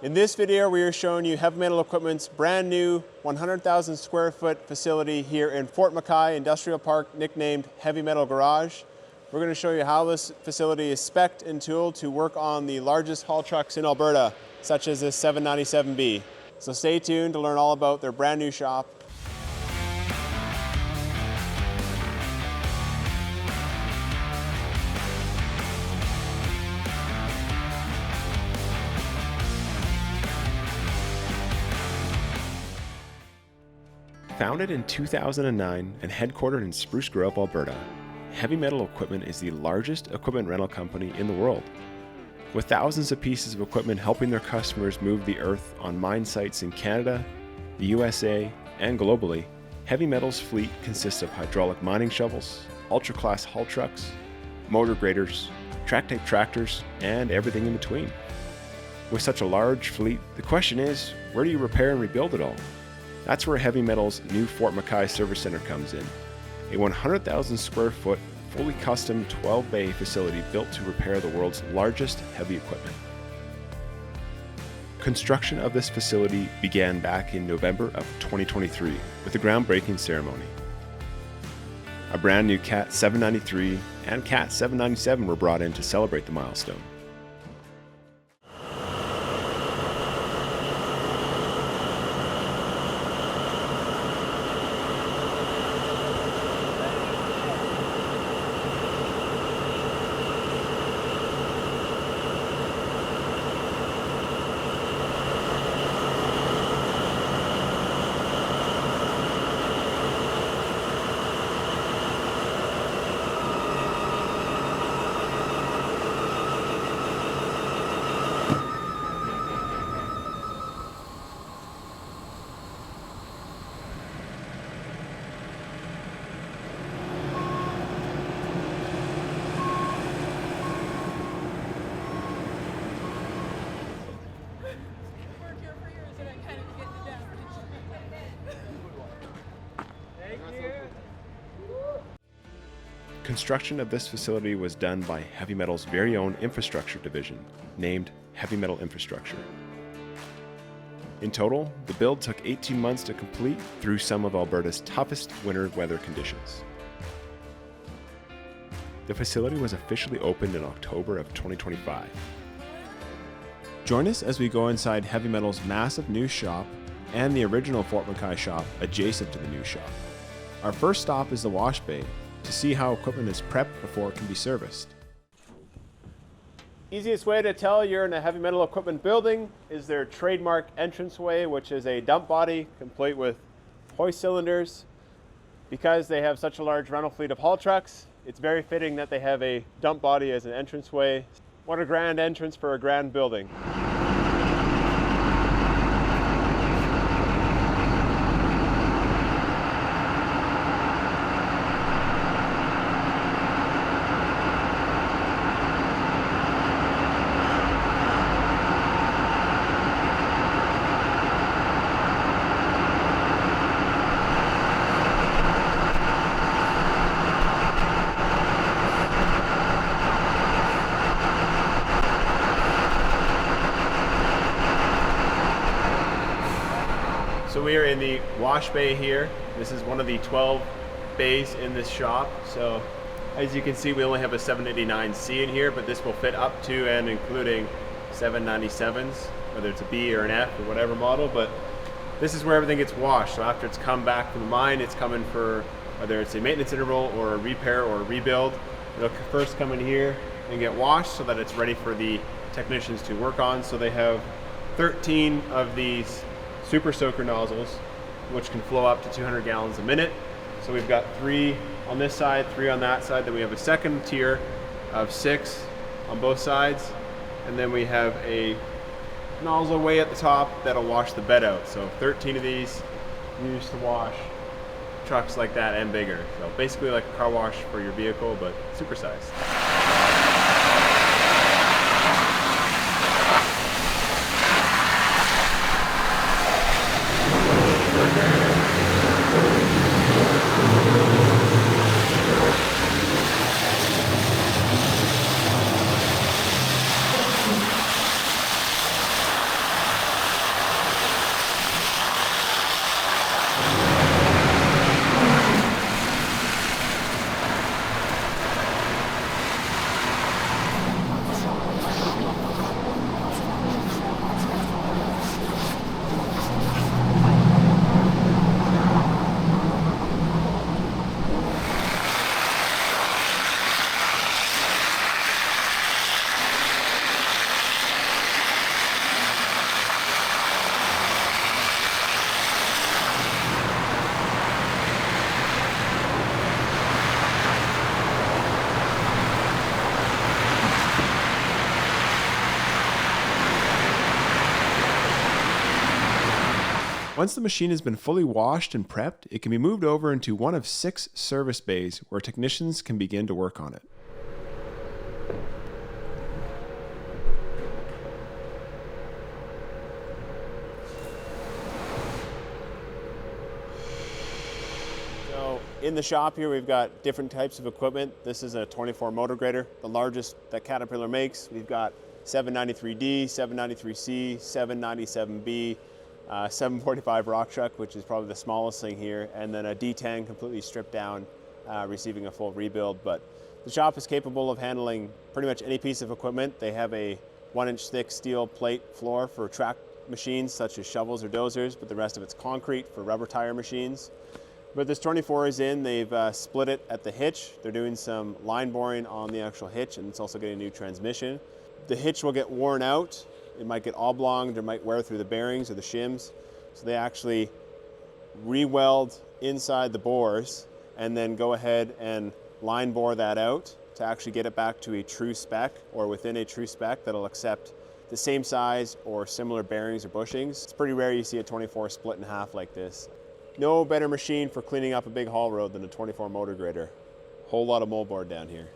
In this video, we are showing you Heavy Metal Equipment's brand new 100,000 square foot facility here in Fort McKay Industrial Park, nicknamed Heavy Metal Garage. We're going to show you how this facility is spec'd and tooled to work on the largest haul trucks in Alberta, such as this 797B. So stay tuned to learn all about their brand new shop. Founded in 2009 and headquartered in Spruce Grove, Alberta, Heavy Metal Equipment is the largest equipment rental company in the world. With thousands of pieces of equipment helping their customers move the earth on mine sites in Canada, the USA, and globally, Heavy Metal's fleet consists of hydraulic mining shovels, ultra-class haul trucks, motor graders, track-type tractors, and everything in between. With such a large fleet, the question is, where do you repair and rebuild it all? That's where Heavy Metal's new Fort McKay Service Center comes in, a 100,000 square foot, fully custom 12-bay facility built to repair the world's largest heavy equipment. Construction of this facility began back in November of 2023 with a groundbreaking ceremony. A brand new Cat 793 and Cat 797 were brought in to celebrate the milestone. Construction of this facility was done by Heavy Metal's very own infrastructure division, named Heavy Metal Infrastructure. In total, the build took 18 months to complete through some of Alberta's toughest winter weather conditions. The facility was officially opened in October of 2025. Join us as we go inside Heavy Metal's massive new shop and the original Fort McKay shop adjacent to the new shop. Our first stop is the wash bay, to see how equipment is prepped before it can be serviced. Easiest way to tell you're in a Heavy Metal Equipment building is their trademark entranceway, which is a dump body complete with hoist cylinders. Because they have such a large rental fleet of haul trucks, it's very fitting that they have a dump body as an entranceway. What a grand entrance for a grand building. So we are in the wash bay here. This is one of the 12 bays in this shop. So as you can see, we only have a 789C in here, but this will fit up to and including 797s, whether it's a B or an F or whatever model. But this is where everything gets washed. So after it's come back from the mine, it's coming for whether it's a maintenance interval or a repair or a rebuild. It'll first come in here and get washed so that it's ready for the technicians to work on. So they have 13 of these super soaker nozzles, which can flow up to 200 gallons a minute. So we've got 3 on this side, 3 on that side. Then we have a second tier of 6 on both sides. And then we have a nozzle way at the top that'll wash the bed out. So 13 of these used to wash trucks like that and bigger. So basically like a car wash for your vehicle, but supersized. Once the machine has been fully washed and prepped, it can be moved over into one of 6 service bays where technicians can begin to work on it. So in the shop here, we've got different types of equipment. This is a 24 motor grader, the largest that Caterpillar makes. We've got 793D, 793C, 797B, 745 rock truck, which is probably the smallest thing here, and then a D10 completely stripped down, receiving a full rebuild. But the shop is capable of handling pretty much any piece of equipment. They have a 1-inch thick steel plate floor for track machines such as shovels or dozers, but the rest of it's concrete for rubber tire machines. But this 24 is in, they've split it at the hitch. They're doing some line boring on the actual hitch, and it's also getting a new transmission. The hitch will get worn out. It might get oblonged or might wear through the bearings or the shims. So they actually re-weld inside the bores and then go ahead and line bore that out to actually get it back to a true spec or within a true spec that'll accept the same size or similar bearings or bushings. It's pretty rare you see a 24 split in half like this. No better machine for cleaning up a big haul road than a 24 motor grader. Whole lot of moldboard down here.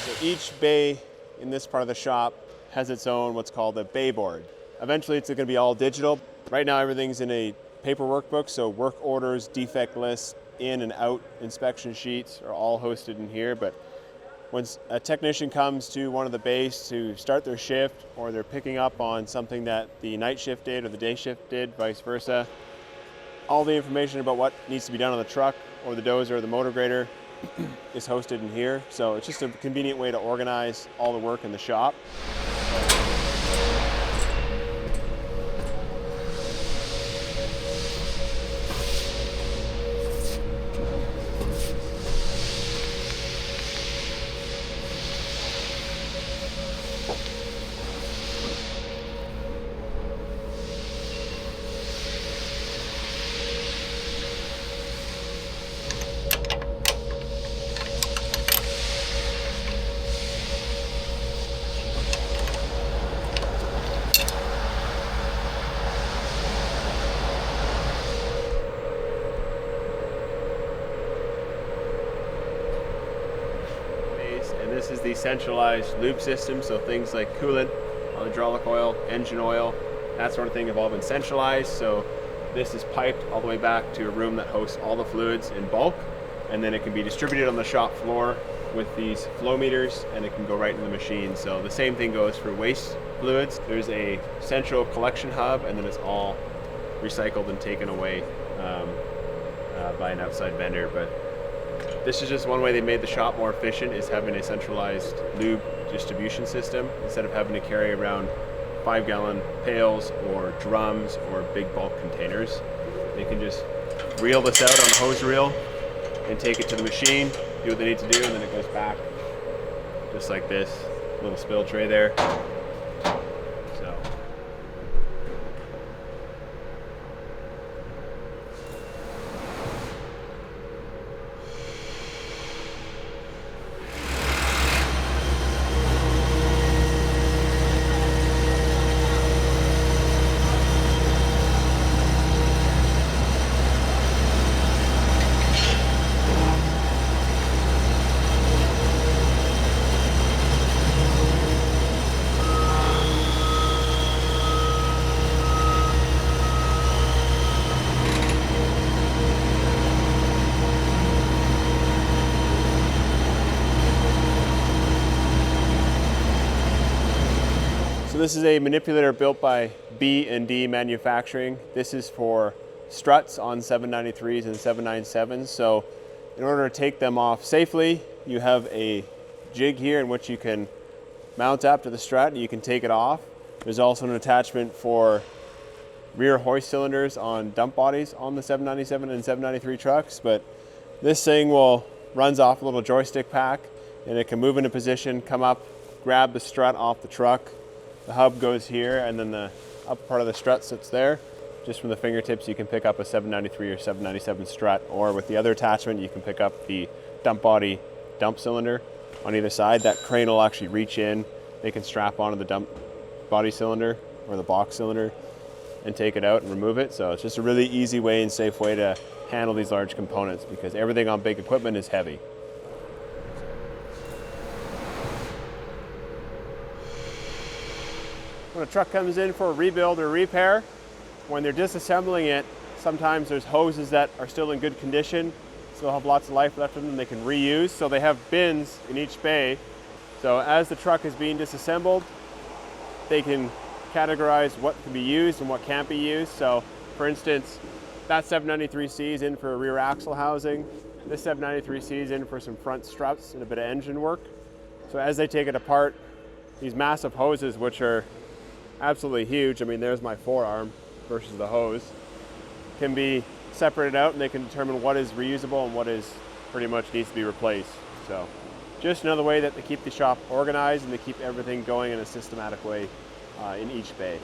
So each bay in this part of the shop has its own what's called a bay board. Eventually it's going to be all digital. Right now everything's in a paper workbook, so work orders, defect lists, in and out inspection sheets are all hosted in here. But when a technician comes to one of the bays to start their shift, or they're picking up on something that the night shift did or the day shift did, vice versa, all the information about what needs to be done on the truck or the dozer or the motor grader is hosted in here. So it's just a convenient way to organize all the work in the shop. This is the centralized lube system, so things like coolant, hydraulic oil, engine oil, that sort of thing have all been centralized. So this is piped all the way back to a room that hosts all the fluids in bulk, and then it can be distributed on the shop floor with these flow meters, and it can go right in the machine. So the same thing goes for waste fluids. There's a central collection hub, and then it's all recycled and taken away by an outside vendor. But this is just one way they made the shop more efficient, is having a centralized lube distribution system instead of having to carry around 5-gallon pails or drums or big bulk containers. They can just reel this out on a hose reel and take it to the machine, do what they need to do, and then it goes back just like this. Little spill tray there. So this is a manipulator built by B&D Manufacturing. This is for struts on 793s and 797s. So in order to take them off safely, you have a jig here in which you can mount up to the strut and you can take it off. There's also an attachment for rear hoist cylinders on dump bodies on the 797 and 793 trucks, but this thing runs off a little joystick pack, and it can move into position, come up, grab the strut off the truck. The hub goes here, and then the upper part of the strut sits there. Just from the fingertips, you can pick up a 793 or 797 strut, or with the other attachment, you can pick up the dump body dump cylinder on either side. That crane will actually reach in. They can strap onto the dump body cylinder or the box cylinder and take it out and remove it. So it's just a really easy way and safe way to handle these large components, because everything on big equipment is heavy. When a truck comes in for a rebuild or repair, when they're disassembling it, sometimes there's hoses that are still in good condition, still have lots of life left in them they can reuse. So they have bins in each bay. So as the truck is being disassembled, they can categorize what can be used and what can't be used. So for instance, that 793C is in for a rear axle housing. This 793C is in for some front struts and a bit of engine work. So as they take it apart, these massive hoses, which are absolutely huge, I mean, there's my forearm versus the hose, can be separated out, and they can determine what is reusable and what is pretty much needs to be replaced. So just another way that they keep the shop organized and they keep everything going in a systematic way in each bay.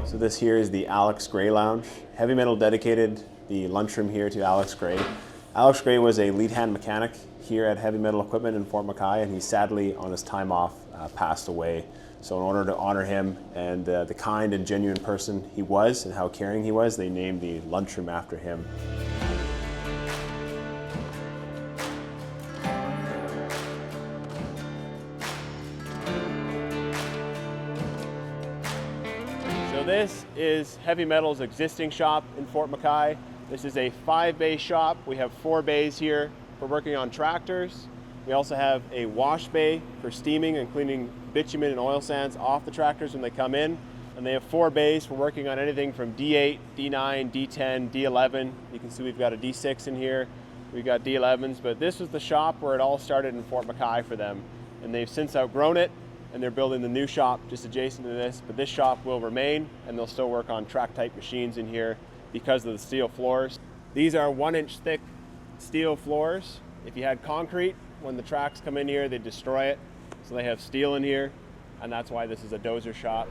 So this here is the Alex Gray Lounge. Heavy Metal dedicated the lunchroom here to Alex Gray. Alex Gray was a lead hand mechanic here at Heavy Metal Equipment in Fort McKay, and he sadly, on his time off, passed away. So in order to honor him and the kind and genuine person he was and how caring he was, they named the lunchroom after him. So this is Heavy Metal's existing shop in Fort McKay. This is a 5-bay shop. We have 4 bays here for working on tractors. We also have a wash bay for steaming and cleaning bitumen and oil sands off the tractors when they come in. And they have 4 bays for working on anything from D8, D9, D10, D11. You can see we've got a D6 in here. We've got D11s, but this was the shop where it all started in Fort McKay for them. And they've since outgrown it, and they're building the new shop just adjacent to this. But this shop will remain, and they'll still work on track type machines in here because of the steel floors. These are 1-inch thick steel floors. If you had concrete, when the tracks come in here, they destroy it. So they have steel in here, and that's why this is a dozer shop.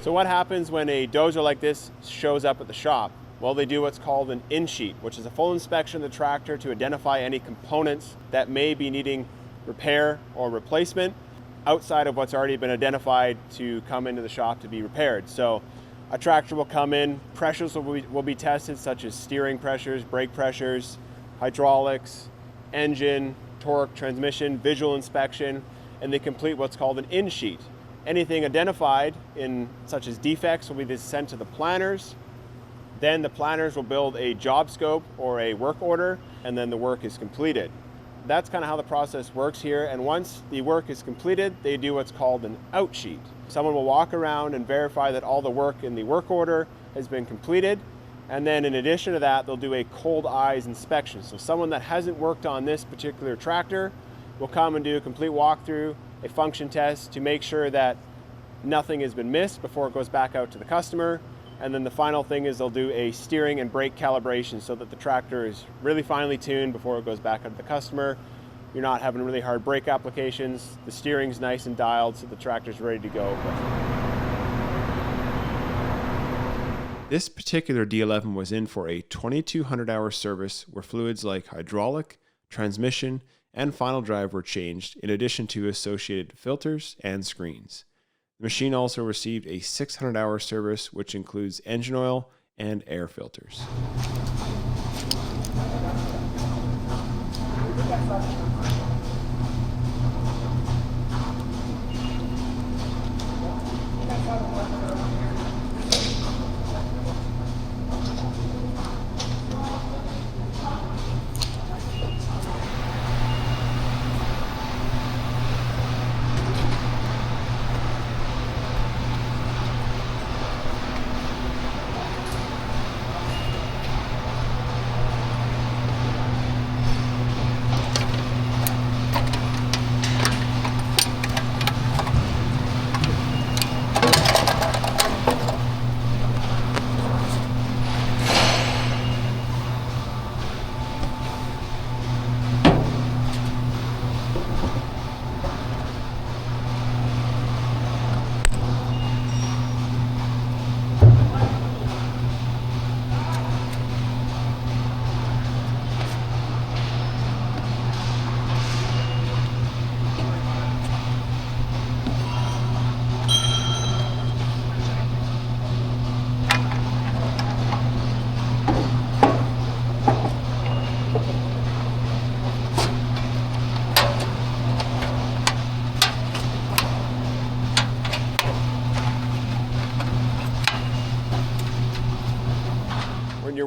So what happens when a dozer like this shows up at the shop? Well, they do what's called an in-sheet, which is a full inspection of the tractor to identify any components that may be needing repair or replacement outside of what's already been identified to come into the shop to be repaired. So a tractor will come in, pressures will be tested, such as steering pressures, brake pressures, hydraulics, engine, torque, transmission, visual inspection, and they complete what's called an in-sheet. Anything identified in such as defects will be sent to the planners. Then the planners will build a job scope or a work order, and then the work is completed. That's kind of how the process works here, and once the work is completed, they do what's called an out sheet. Someone will walk around and verify that all the work in the work order has been completed, and then in addition to that, they'll do a cold eyes inspection. So someone that hasn't worked on this particular tractor will come and do a complete walkthrough, a function test to make sure that nothing has been missed before it goes back out to the customer. And then the final thing is they'll do a steering and brake calibration so that the tractor is really finely tuned before it goes back out to the customer. You're not having really hard brake applications. The steering's nice and dialed so the tractor's ready to go. This particular D11 was in for a 2,200-hour service where fluids like hydraulic, transmission, and final drive were changed, in addition to associated filters and screens. The machine also received a 600-hour service, which includes engine oil and air filters.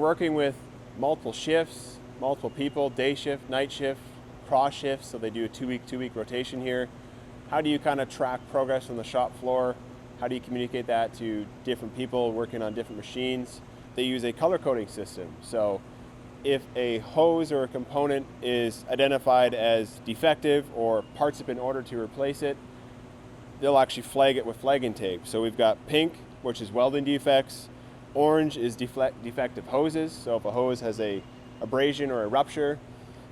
working with multiple shifts, multiple people, day shift, night shift, cross shifts, so they do a two-week rotation here. How do you kind of track progress on the shop floor? How do you communicate that to different people working on different machines? They use a color coding system. So if a hose or a component is identified as defective or parts have been ordered to replace it, they'll actually flag it with flagging tape. So we've got pink, which is welding defects. Orange is defective hoses. So if a hose has a abrasion or a rupture,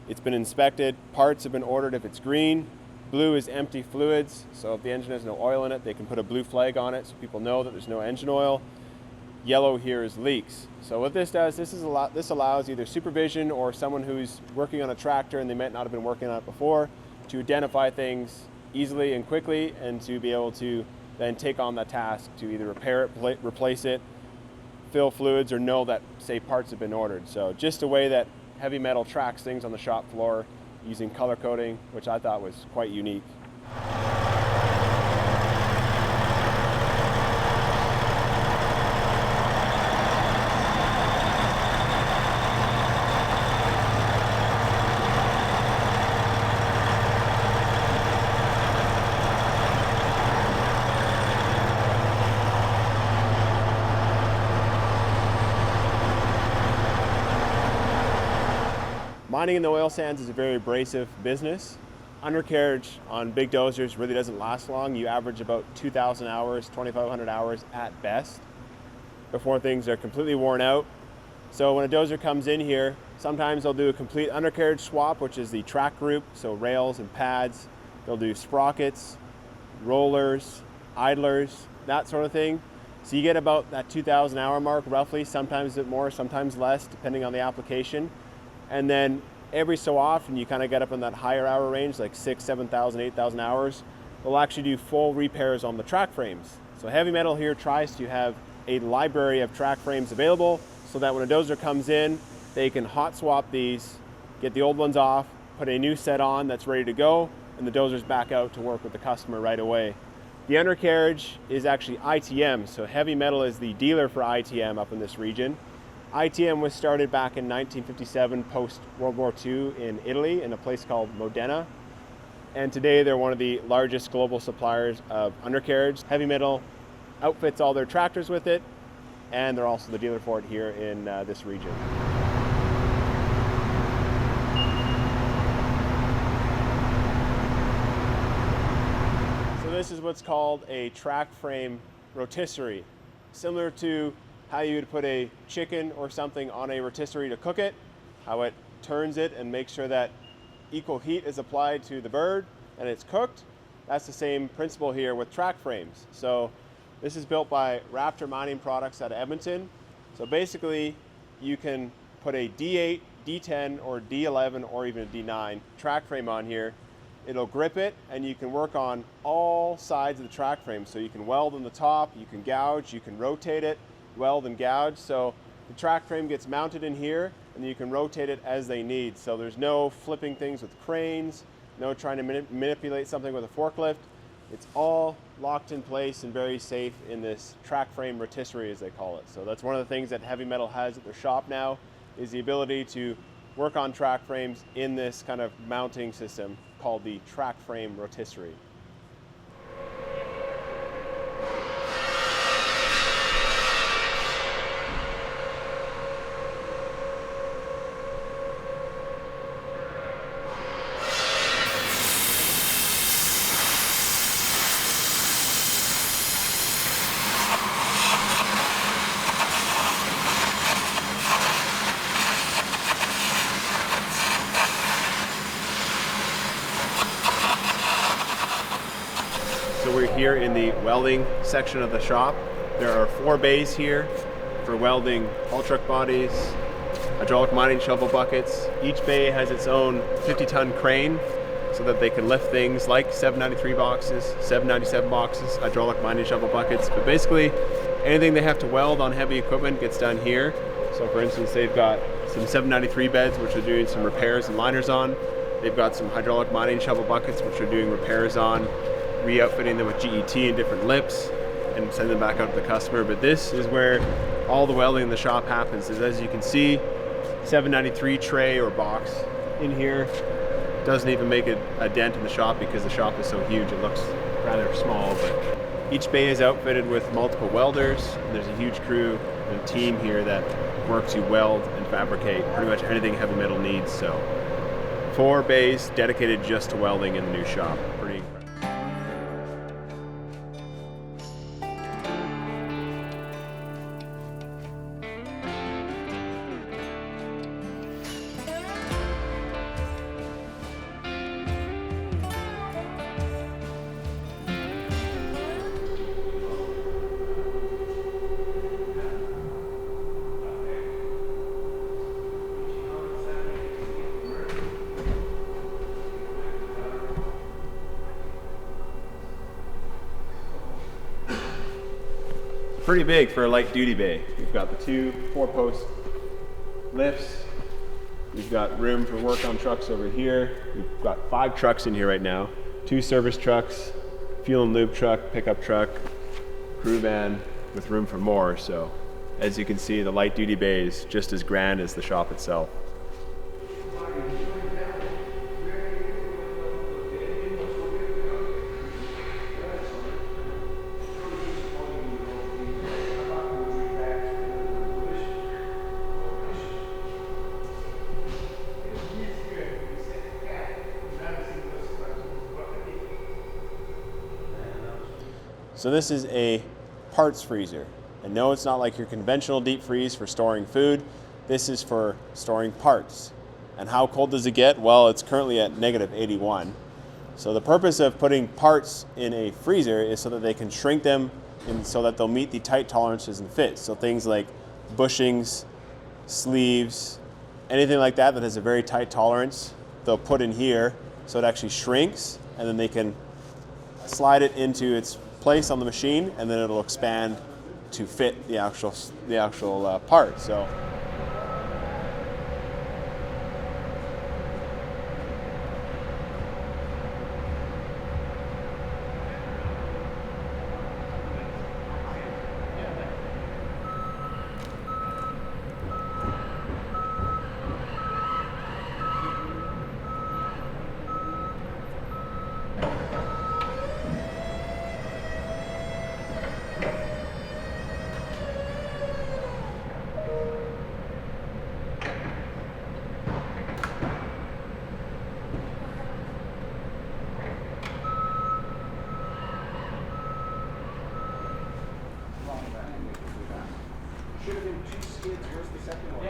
it's been inspected, parts have been ordered if it's green. Blue is empty fluids. So if the engine has no oil in it, they can put a blue flag on it so people know that there's no engine oil. Yellow here is leaks. So what this does, this allows either supervision or someone who's working on a tractor and they might not have been working on it before to identify things easily and quickly and to be able to then take on that task to either repair it, replace it, fill fluids, or know that, say, parts have been ordered. So just a way that heavy metal tracks things on the shop floor using color coding, which I thought was quite unique. Mining in the oil sands is a very abrasive business. Undercarriage on big dozers really doesn't last long. You average about 2,000 hours, 2,500 hours at best before things are completely worn out. So when a dozer comes in here, sometimes they'll do a complete undercarriage swap, which is the track group, so rails and pads. They'll do sprockets, rollers, idlers, that sort of thing. So you get about that 2,000 hour mark roughly, sometimes a bit more, sometimes less, depending on the application. And then every so often you kind of get up in that higher hour range, like 6,000, 7,000, 8,000 hours. We'll actually do full repairs on the track frames. So Heavy Metal here tries to have a library of track frames available so that when a dozer comes in, they can hot swap these, get the old ones off, put a new set on that's ready to go, and the dozer's back out to work with the customer right away. The undercarriage is actually ITM, so Heavy Metal is the dealer for ITM up in this region. ITM was started back in 1957 post World War II in Italy in a place called Modena. And today they're one of the largest global suppliers of undercarriage. Heavy Metal outfits all their tractors with it, and they're also the dealer for it here in this region. So this is what's called a track frame rotisserie, similar to how you would put a chicken or something on a rotisserie to cook it, how it turns it and makes sure that equal heat is applied to the bird and it's cooked. That's the same principle here with track frames. So this is built by Raptor Mining Products out of Edmonton. So basically you can put a D8, D10, or D11, or even a D9 track frame on here. It'll grip it and you can work on all sides of the track frame. So you can weld on the top, you can gouge, you can rotate it, weld and gouge. So the track frame gets mounted in here and you can rotate it as they need. So there's no flipping things with cranes, no trying to manipulate something with a forklift. It's all locked in place and very safe in this track frame rotisserie, as they call it. So that's one of the things that Heavy Metal has at their shop now, is the ability to work on track frames in this kind of mounting system called the track frame rotisserie. So we're here in the welding section of the shop. There are 4 bays here for welding haul truck bodies, hydraulic mining shovel buckets. Each bay has its own 50-ton crane so that they can lift things like 793 boxes, 797 boxes, hydraulic mining shovel buckets. But basically, anything they have to weld on heavy equipment gets done here. So for instance, they've got some 793 beds, which are doing some repairs and liners on. They've got some hydraulic mining shovel buckets, which are doing repairs on, re-outfitting them with GET and different lips. and send them back out to the customer. But this is where all the welding in the shop happens. Is, as you can see, 793 tray or box in here. Doesn't even make a dent in the shop because the shop is so huge. It looks rather small, but each bay is outfitted with multiple welders. And there's a huge crew and team here that work to weld and fabricate pretty much anything heavy metal needs. So 4 bays dedicated just to welding in the new shop. Pretty incredible. Pretty big for a light duty bay. We've got the 2 4-post lifts. We've got room for work on trucks over here. We've got 5 trucks in here right now. 2 service trucks, fuel and lube truck, pickup truck, crew van with room for more. So as you can see, the light duty bay is just as grand as the shop itself. So this is a parts freezer. And no, it's not like your conventional deep freeze for storing food. This is for storing parts. And how cold does it get? Well, it's currently at -81. So the purpose of putting parts in a freezer is so that they can shrink them and so that they'll meet the tight tolerances and fits. So things like bushings, sleeves, anything like that that has a very tight tolerance, they'll put in here so it actually shrinks, and then they can slide it into its place on the machine, and then it'll expand to fit the actual part. So Should have been 2 skids. Where's the second one?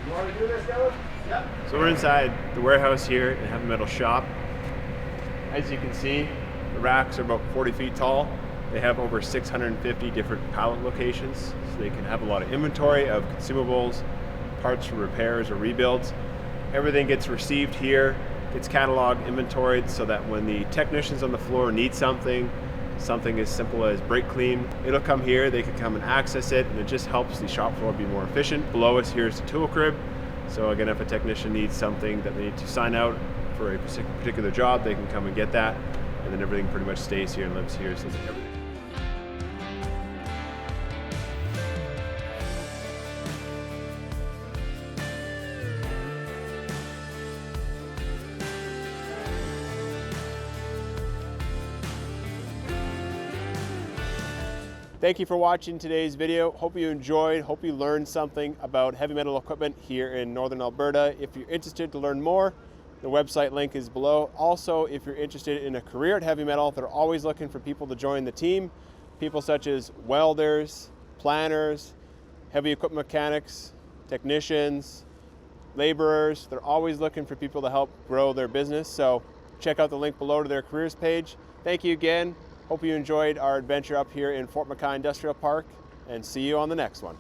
You want to do this, Dylan? Yep. So we're inside the warehouse here in Heavy Metal Shop. As you can see, the racks are about 40 feet tall. They have over 650 different pallet locations, so they can have a lot of inventory of consumables, parts for repairs or rebuilds. Everything gets received here, gets cataloged, inventoried, so that when the technicians on the floor need something as simple as brake clean, it'll come here, they can come and access it, and it just helps the shop floor be more efficient. Below us here is the tool crib. So again, if a technician needs something that they need to sign out for a particular job, they can come and get that, and then everything pretty much stays here and lives here. So everything. Thank you for watching today's video. Hope you enjoyed, hope you learned something about heavy metal equipment here in Northern Alberta. If you're interested to learn more, the website link is below. Also, if you're interested in a career at heavy metal, they're always looking for people to join the team. People such as welders, planners, heavy equipment mechanics, technicians, laborers. They're always looking for people to help grow their business. So check out the link below to their careers page. Thank you again. Hope you enjoyed our adventure up here in Fort McKay Industrial Park, and see you on the next one.